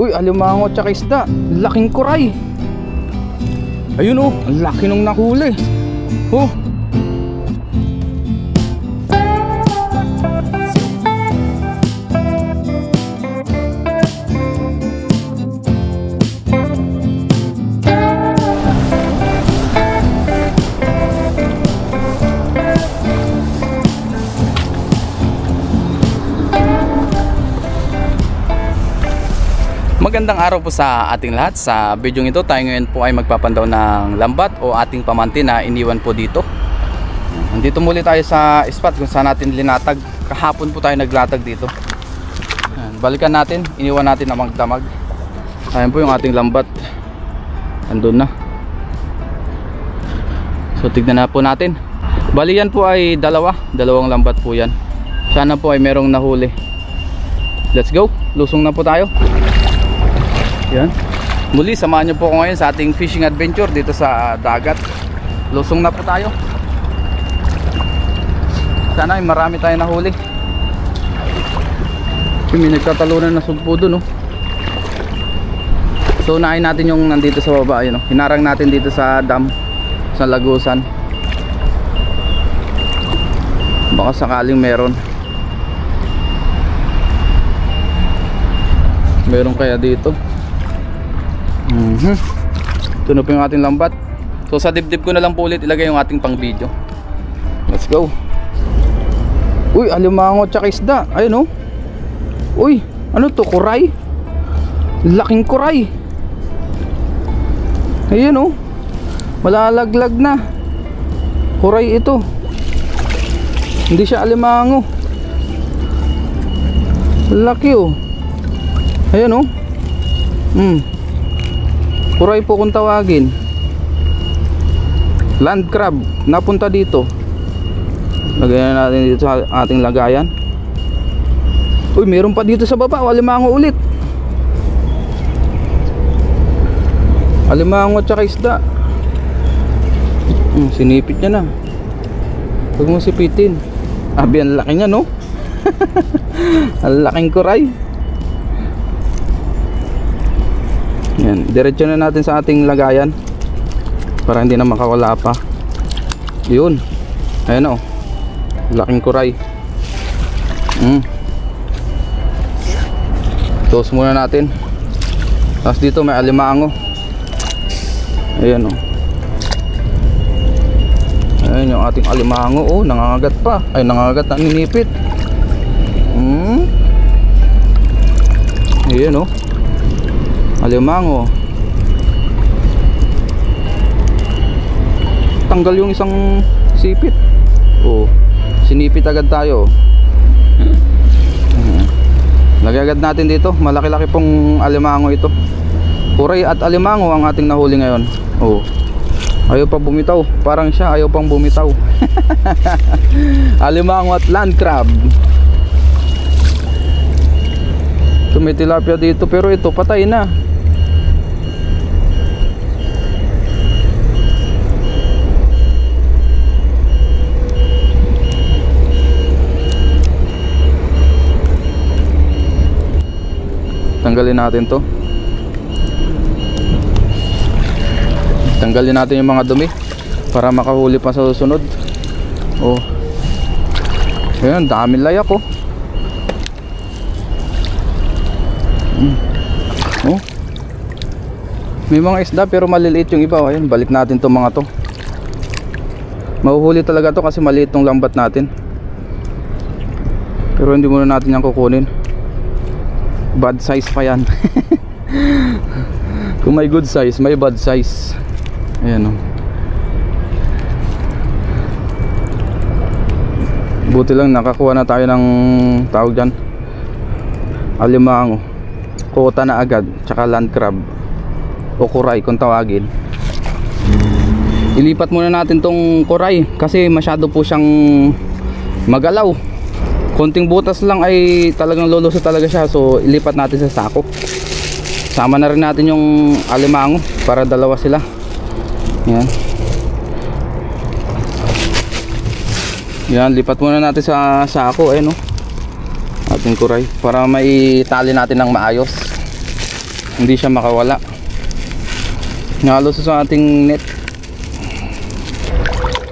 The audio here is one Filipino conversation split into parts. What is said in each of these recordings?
Uy, alimango tsaka isda. Laking kuray. Ayun oh, ang laki nung nahuli. Oh. Magandang araw po sa ating lahat. Sa video ito tayo ngayon po ay magpapandaw ng lambat o ating pamanti na iniwan po dito. Nandito muli tayo sa spot kung saan natin linatag. Kahapon po tayo naglatag dito. Balikan natin, iniwan natin na magdamag. Ayan po yung ating lambat. Andun na. So tignan na po natin. Bali yan po ay dalawang lambat po yan. Sana po ay merong nahuli. Let's go, lusong na po tayo. Yan. Muli, samahan niyo po ako ngayon sa ating fishing adventure dito sa dagat. Lusong na po tayo. Sana ay marami tayong nahuli. May nagtatalunan na sugpo doon, oh. So unahin natin yung nandito sa baba, yun, oh. Hinarang natin dito sa dam, sa lagusan. Baka sakaling meron kaya dito. Ito na po yung ating lambat. So sa dibdib ko na lang po ulit ilagay yung ating pang video. Let's go. Uy, alimango tsaka isda. Ayun oh. Uy, ano to? Kuray. Laking kuray. Ayun oh. Malalaglag na. Kuray ito. Hindi siya alimango. Laki oh. Ayun oh. Kuray po kung tawagin. Land crab. Napunta dito. Lagayan natin dito sa ating lagayan. Uy, meron pa dito sa baba. Alimango ulit. Alimango at saka isda. Sinipit niya na. Huwag mo sipitin. Abi, ang laki niya, no? Ang laking kuray. Yan, diretso na natin sa ating lagayan para hindi na makawala pa. Yun. Ayan o. Laking kuray. Toast muna natin. Tapos dito may alimango. Ayan o. Ayan yung ating alimango. Oh, nangangagat pa. Ay, nangangagat na ninipit. Ayan o. Alimango. Tanggal yung isang sipit. Oh, sinipit agad tayo. Lagay agad natin dito. Malaki-laki pong alimango ito. Kuray at alimango ang ating nahuli ngayon. Oh, ayaw pa bumitaw. Parang siya ayaw pang bumitaw. Alimango at land crab. Ito may tilapia dito, pero ito patay na. Tanggalin natin to. Tanggalin natin yung mga dumi para makahuli pa sa susunod. Oh, ayan, daming layak oh. Oh, may mga isda pero maliliit yung iba. Ayun, balik natin to mga to. Mahuhuli talaga to kasi maliit tong lambat natin. Pero hindi muna natin yan kukunin. Bad size pa yan. Kung may good size, may bad size. Ayan oh. Buti lang nakakuha na tayo ng tawag dyan, alimango. Kota na agad. Tsaka land crab o kuray kung tawagin. Ilipat muna natin tong kuray kasi masyado po siyang magalaw. Konting butas lang ay talagang luluso talaga siya. So ilipat natin sa sako. Sama na rin natin yung alimango para dalawa sila. Yan. Yan, lipat muna natin sa sako. Ayan o, ating kuray para may tali natin ng maayos. hindi siya makawala. Nalos sa ating net.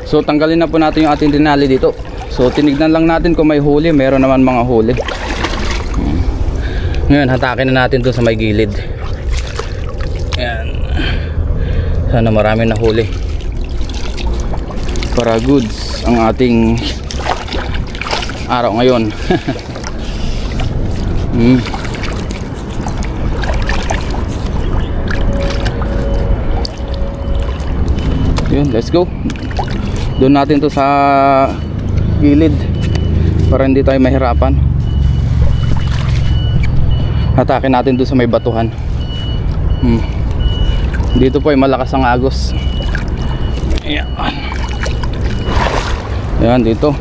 So tanggalin na po natin yung ating dinali dito. So tinignan lang natin kung may huli. Meron naman mga huli. Ngayon hatakin na natin doon sa may gilid. Ayan. Sana marami na huli para goods ang ating araw ngayon. Yun, let's go. Doon natin to sa gilid para hindi tayo mahirapan. Hatakin natin doon sa may batuhan. Dito po ay malakas ang agos. Ayan. Ayan dito.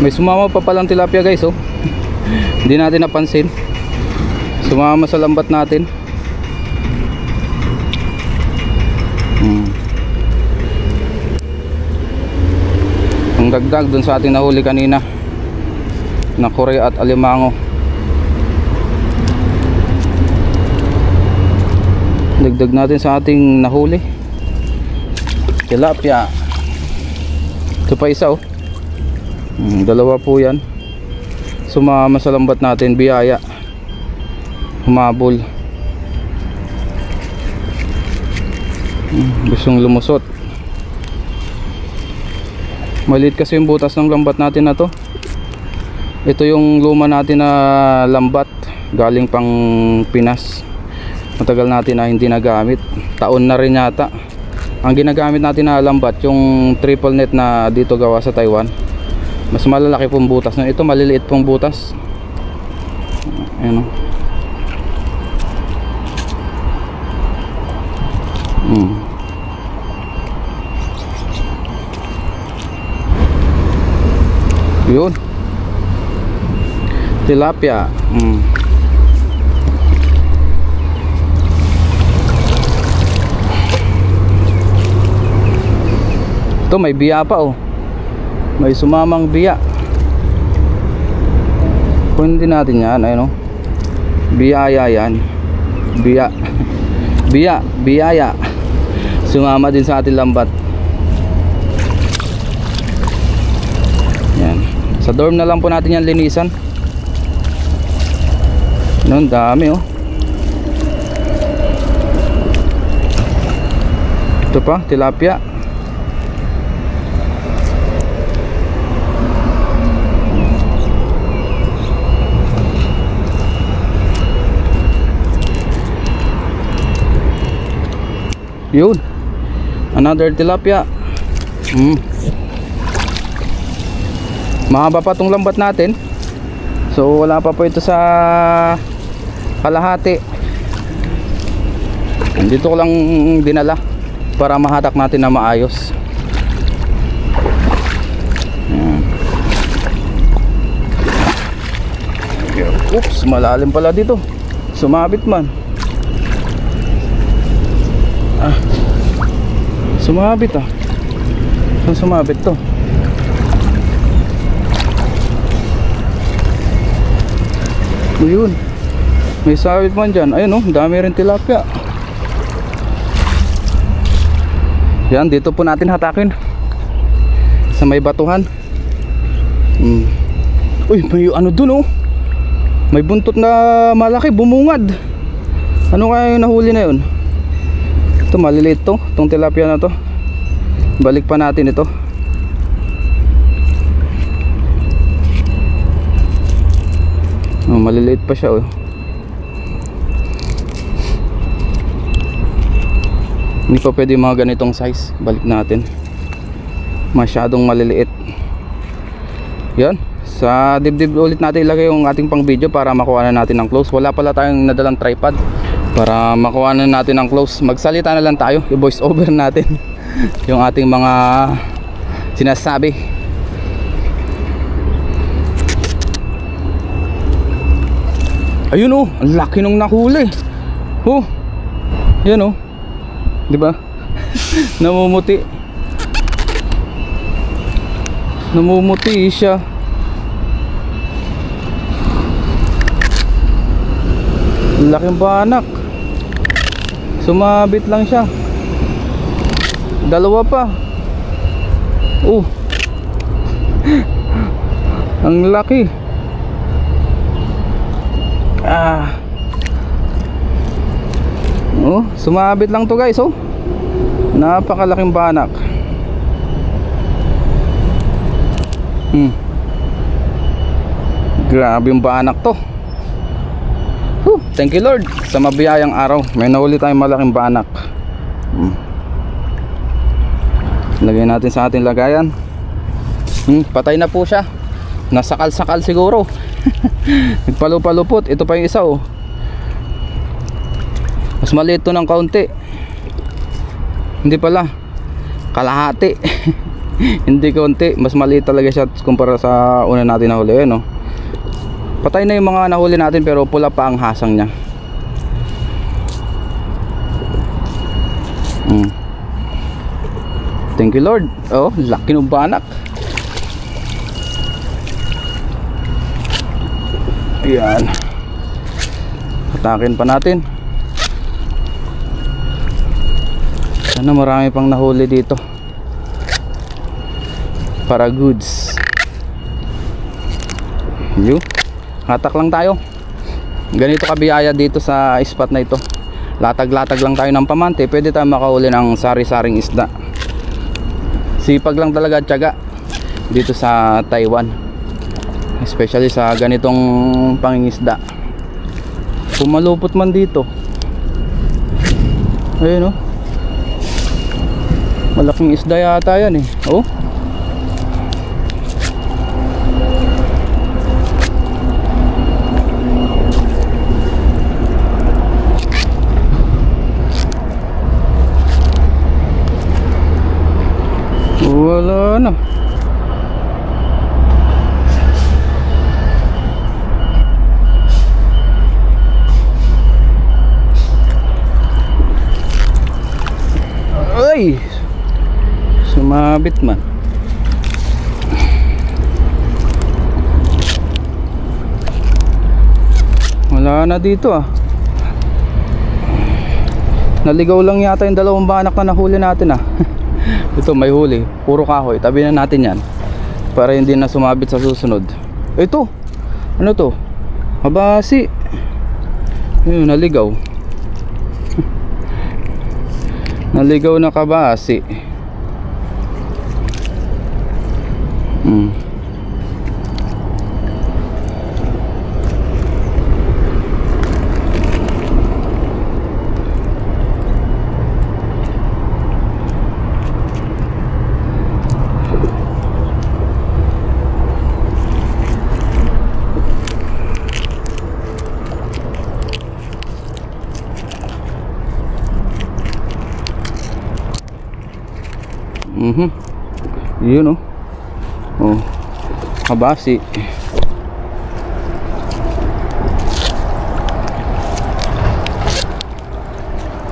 May sumama pa palang tilapia guys, oh. Hindi natin napansin. Sumama sa lambat natin. Ang dagdag dun sa ating nahuli kanina na kuray at alimango. Dagdag natin sa ating nahuli tilapia. Ito pa isa, oh. Dalawa po yan. Sumama sa lambat natin, biyaya. Humabol. Gustong lumusot. Maliit kasi yung butas ng lambat natin na to. Ito yung luma natin na lambat galing pang Pinas. Matagal natin na hindi nagamit. Taon na rin yata. Ang ginagamit natin na lambat yung triple net na dito gawa sa Taiwan. Mas malalaki pong butas. Ito maliliit pong butas. Ayan, oh. Yun, tilapia. Ito may biya pa, oh. May sumamang biya. Kung hindi natin yan, ayun, oh. Biyaya yan. Biya. Biyaya. Sumama din sa ating lambat. Yan. Sa dorm na lang po natin yan linisan. Noon, dami, oh. Ito pa, tilapia. Yun, another tilapia. Mahaba pa tong lambat natin. So wala pa po ito sa kalahati. Dito ko lang dinala para mahatak natin na maayos. Oops, malalim pala dito. Sumabit man. Sumabit, ah. Saan sumabit to? Yun, may sabit man dyan. Ayun, oh, dami rin tilapia. Yan, dito po natin hatakin sa may batuhan. Uy, may ano dun, oh. May buntot na malaki, bumungad. Ano kaya yung nahuli na yun? Ito maliliit to, itong tilapia na to. Balik pa natin ito. Oh, maliliit pa siya, oh. Hindi pa pwede mga ganitong size. Balik natin. Masyadong maliliit. Yan. Sa dibdib ulit natin ilagay yung ating pang video para makuha na natin ng close. Wala pala tayong nadalang tripod para makuha na natin ng close. Magsalita na lang tayo, i-voice over natin yung ating mga sinasabi. Ayun, oh, ang laki nung nahuli. Oh, yan, oh, di ba? Namumuti. Namumuti siya. Laking banak. Sumabit lang siya. Dalawa pa. Ang laki. Sumabit lang to guys. Napakalaking banak. Grabe yung banak to. Thank you Lord sa mabiyayang araw. May nahuli tayong malaking banak. Lagay natin sa ating lagayan. Patay na po siya. Nasakal-sakal siguro. Nagpalupalupot. Ito pa yung isa Mas maliit to ng kaunti. Hindi pala, kalahati. Hindi kaunti. Mas maliit talaga siya kumpara sa una natin nahuli. Patay na yung mga nahuli natin pero pula pa ang hasang niya. Thank you Lord. Laki ng banak. Ayan. Atakin pa natin. Sana marami pang nahuli dito. Para goods. Hatak lang tayo. Ganito kabiyaya dito sa spot na ito. Latag-latag lang tayo ng pamante. Pwede tayo makahuli ng sari-saring isda. Sipag lang talaga at tiyaga dito sa Taiwan. Especially sa ganitong pangingisda. Pumalupot man dito. Ayun malaking isda yata yan wala na. Ay, sumabit man. Wala na dito Naligaw lang yata yung dalawang banak na nahuli natin Ito may huli, puro kahoy. Tabi na natin yan para hindi na sumabit sa susunod. Ito, ano to? Mabasi. Ayun, naligaw. Naligaw na kabasi. Yun kabasi.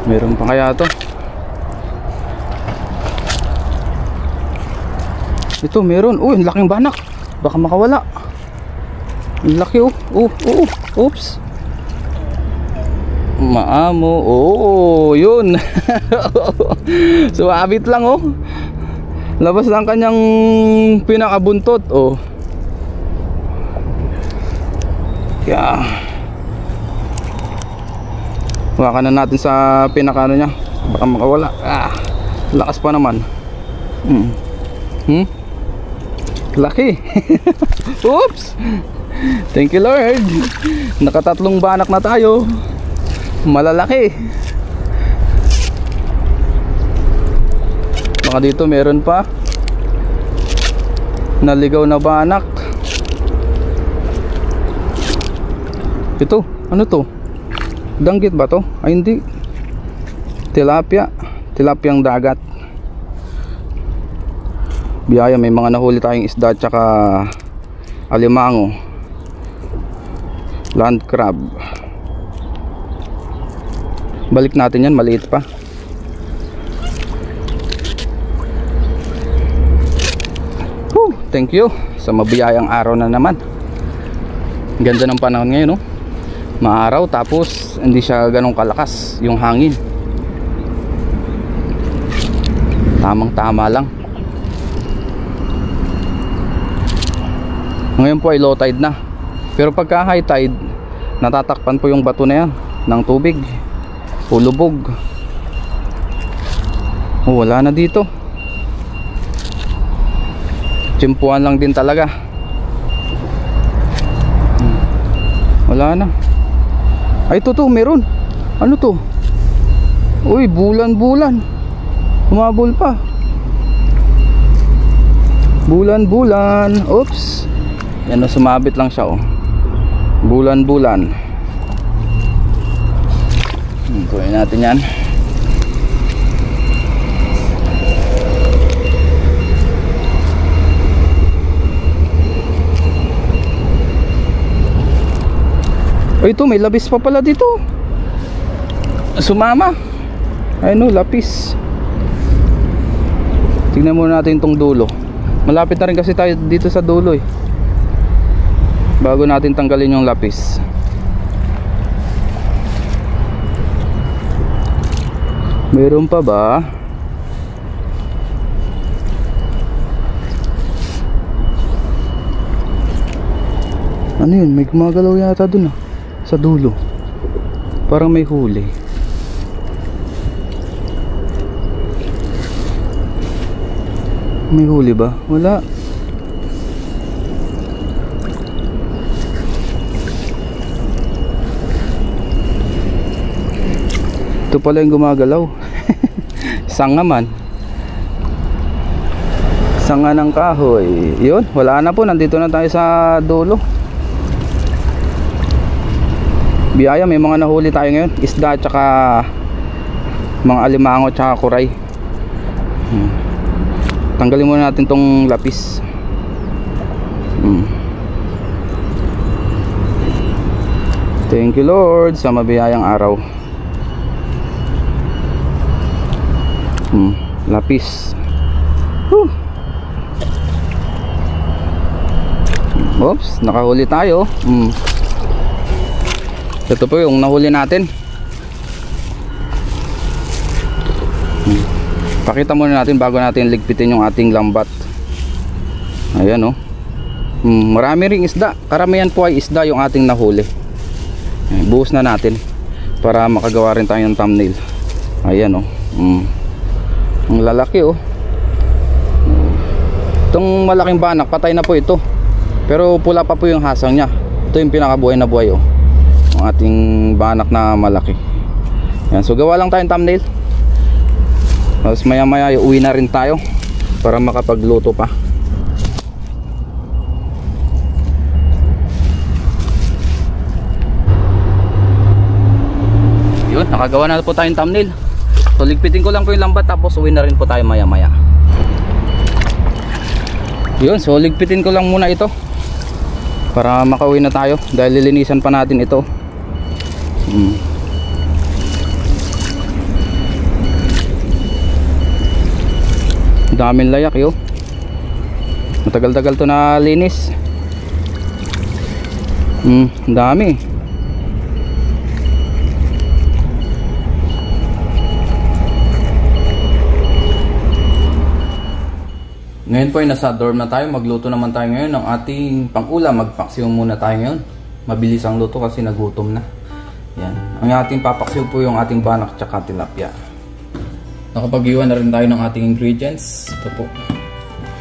Meron pa kaya to? Ito meron. Uy, laking banak. Baka makawala. Laki oops. Maamo. Yun. Suwabit lang labas lang kanyang pinakabuntot hawakan na natin sa pinakano niya, baka makawala. Lakas pa naman. Laki. Oops. Thank you Lord. Nakatatlong banak na tayo. Malalaki. Baka dito meron pa naligaw na banak. Ito, ano to? Danggit ba to? Ay hindi. Tilapia. Tilapyang dagat. Biyaya, may mga nahuli tayong isda at saka alimango. Land crab. Balik natin yan, maliit pa. Thank you sa mabiyayang araw na naman. Ganda ng panahon ngayon maaraw, tapos hindi siya ganong kalakas yung hangin. Tamang tama lang. Ngayon po ay low tide na, pero pagka high tide natatakpan po yung bato na yan ng tubig, ulubog. Wala na dito, tsimpuan lang din talaga. Wala na. Ay, ito meron. Ano to? Uy, bulan-bulan. Humabol pa. Bulan-bulan. Oops. Yan o, sumabit lang siya, oh. Bulan-bulan. Kunin natin yan. Oh, ito may labis pa pala dito. Sumama. Ayun, lapis. Tingnan muna natin tong dulo. Malapit na rin kasi tayo dito sa dulo eh, bago natin tanggalin yung lapis. Meron pa ba? Ano yun? May gumagalaw yata dun ah, sa dulo. Parang may huli. May huli ba? Wala. Ito pala yung gumagalaw. Sanga man. Sanga ng kahoy. Yun, wala na po. Nandito na tayo sa dulo. Biyaya, may mga nahuli tayo ngayon. Isda tsaka mga alimango tsaka kuray. Tanggalin muna natin tong lapis. Thank you Lord sa mabiyayang araw. Lapis. Oops, nakahuli tayo. Ito po yung nahuli natin. Pakita muna natin bago natin ligpitin yung ating lambat. Ayan oh. Marami ring isda. Karamihan po ay isda yung ating nahuli. Buhos na natin para makagawa rin tayo ng thumbnail. Ayan oh. Ang lalaki oh. Itong malaking banak, patay na po ito. Pero pula pa po yung hasang niya. Ito yung pinakabuhay na buhay oh. Ang ating banak na malaki. Ayan, so gawa lang tayong thumbnail. Tapos maya maya uwi na rin tayo para makapagluto pa. Yun, nakagawa na po tayong thumbnail. So ligpitin ko lang po yung lambat, tapos uwi na rin po tayo maya maya. Yun, so ligpitin ko lang muna ito para makauwi na tayo, dahil lilinisan pa natin ito. Daming layak yo. Matagal-tagal to na linis. Dami. Ngayon po ay nasa dorm na tayo. Magluto naman tayo ngayon ng ating pang-ulam. Magpaksiw muna tayo ngayon. Mabilis ang luto kasi nagutom na. Yan. Ang ating papaksiw po yung ating banak tsaka tilapia. Nakapag-iwan na rin tayo ng ating ingredients. Ito po.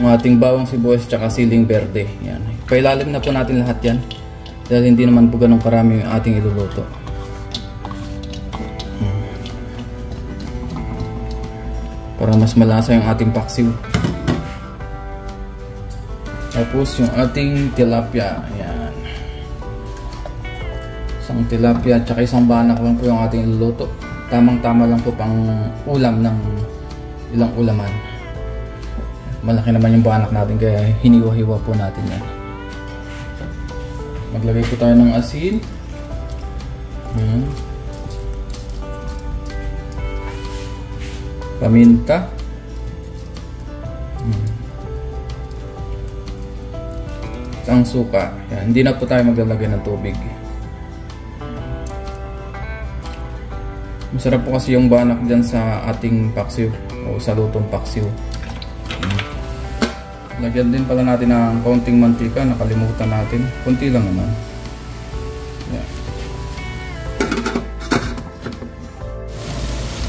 Ang ating bawang sibuyas tsaka siling berde. Yan. Pailalim na po natin lahat yan, dahil hindi naman po ganun karami yung ating iluluto. Para mas malasa yung ating paksiw. Tapos yung ating tilapia. Ayan. Isang tilapia tsaka isang banak lang po yung ating iluluto. Tamang-tama lang po pang ulam ng ilang ulaman. Malaki naman yung banak natin, kaya hiniwa-hiwa po natin yan. Maglagay po tayo ng asin. Paminta. Ang suka. Yan. Hindi na po tayo maglalagay ng tubig. Masarap po kasi yung banak dyan sa ating paksiw o sa lutong paksiw. Lagyan din pala natin ng kaunting mantika, nakalimutan natin. Kunti lang naman. Yan.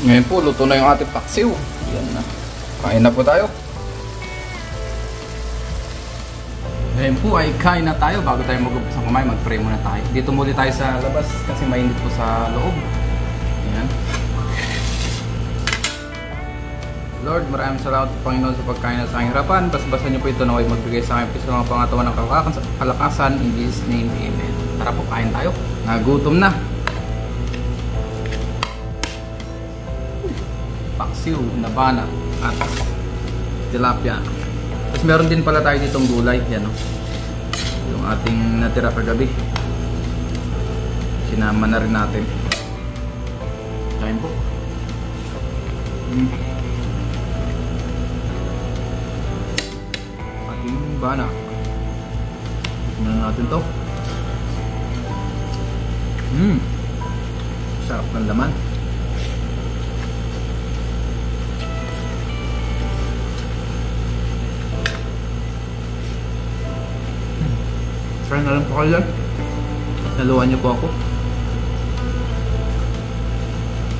Ngayon po, luto na yung ating paksiw. Yan na. Kain na po tayo. Ngayon po ay kain na tayo. Bago tayo mag-upis ng kumain, mag-pray muna tayo. Dito muli tayo sa labas kasi mainit po sa loob. Ayan. Lord, maraming salamat po Panginoon sa pagkain na sa aking harapan. Basbasan niyo po ito na huwag magbigay sa akin piso ng pangatawan ng kalakasan. In Jesus' name, Amen. Tara po, kain tayo. Nagutom na. Paksiw, nabana, at tilapia. Tapos meron din pala tayo ditong gulay. Yan o. Yung ating natira kagabi. Sinama na rin natin. Kain po. Ating bana. Tignan natin to. Sarap ng laman. Try na lang po kayo lang. Naluhan niyo po ako.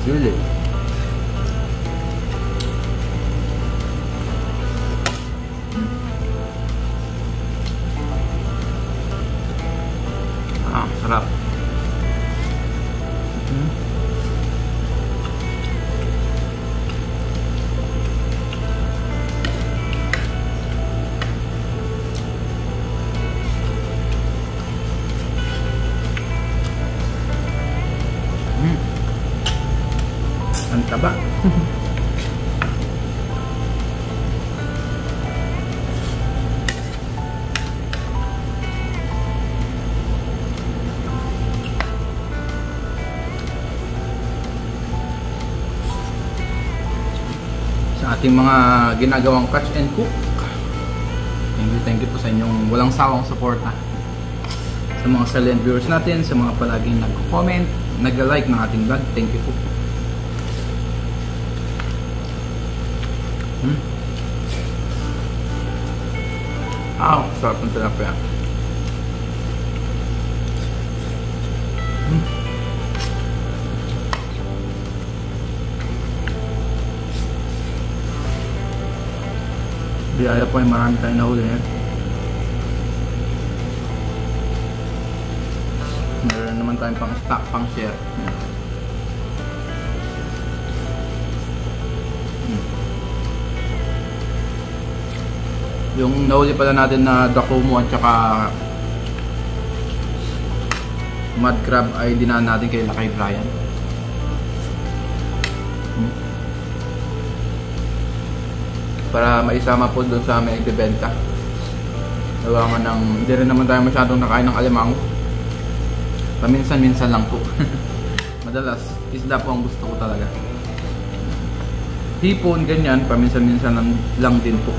Sili. Sarap. Ang taba. Sa ating mga ginagawang catch and cook, thank you po sa inyong walang sawang suporta. Sa mga silent viewers natin, sa mga palaging nag-comment, nag-like ng ating vlog, thank you po. Sarap ng tilapia. Biyaya po ay marami tayong nahuli. Meron naman tayong pang stock, pang share. Yung nahuli pala natin na Dakumo at saka mud crab ay dinaan natin kay Lakay Brian. Para maisama po doon sa may nagbebenta. Gawa nga ng, hindi rin naman tayo masyadong nakain ng alimango. Paminsan-minsan lang po. Madalas, isda po ang gusto ko talaga. Hipon, ganyan, paminsan-minsan lang din po.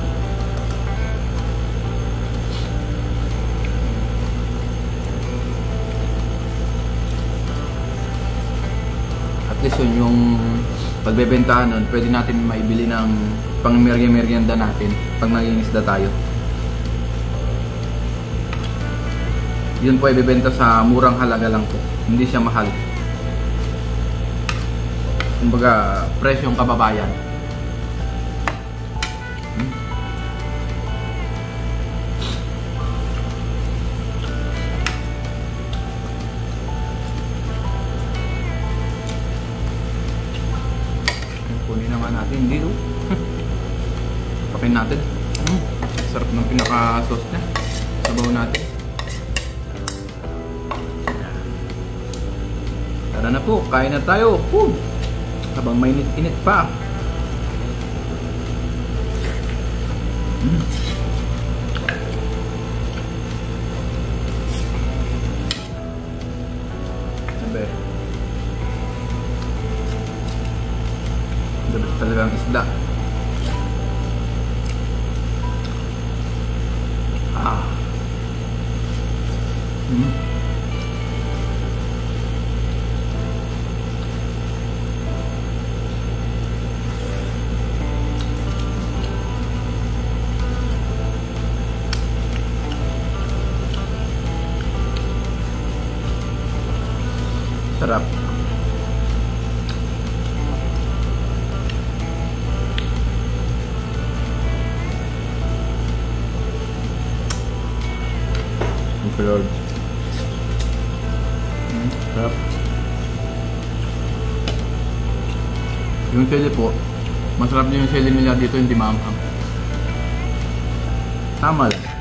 At least yun, yung pagbebentahan nun, pwede natin maibili ng pang merienda natin pag nangingisda tayo. Yun po ay bibenta sa murang halaga lang po, hindi siya mahal. Kumbaga presyong kababayan. Kunin naman natin dito. Pakin natin. Sarap ng pinaka-sauce niya. Sabaw natin. Tara na po, kain na tayo. Habang mainit-init pa. Sabi. Dapat talagang isda. Sarap. Thank you, Lord. Sarap. Yung sili po, masarap din yung sili nila dito, hindi maanghang. Tama lang.